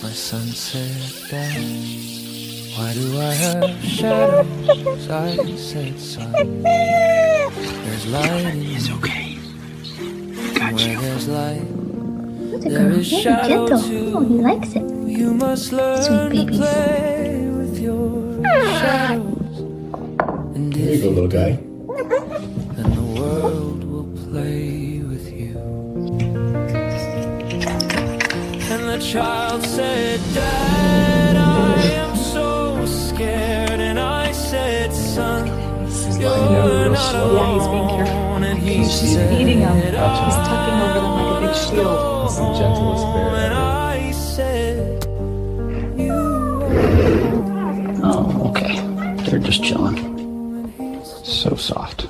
My son said, Dad, why do I have shadows? I said, son, there's light in you. It's okay. Got Where you. there's light, That's a there girl. is Very shadow gentle. too. Oh, he likes it. You must Sweet learn to babies. play with your shadows. And There you if go, little guy. then the world will play with you. And the child said, Dad, I am so scared. And I said, son, lying down you're real not slow. Yeah, he's being careful. alone. And he He's said, feeding them. Gotcha. He's tucking over them like a big shield. It's the gentlest bear and ever. I said, you Oh, okay. They're just chilling. So soft.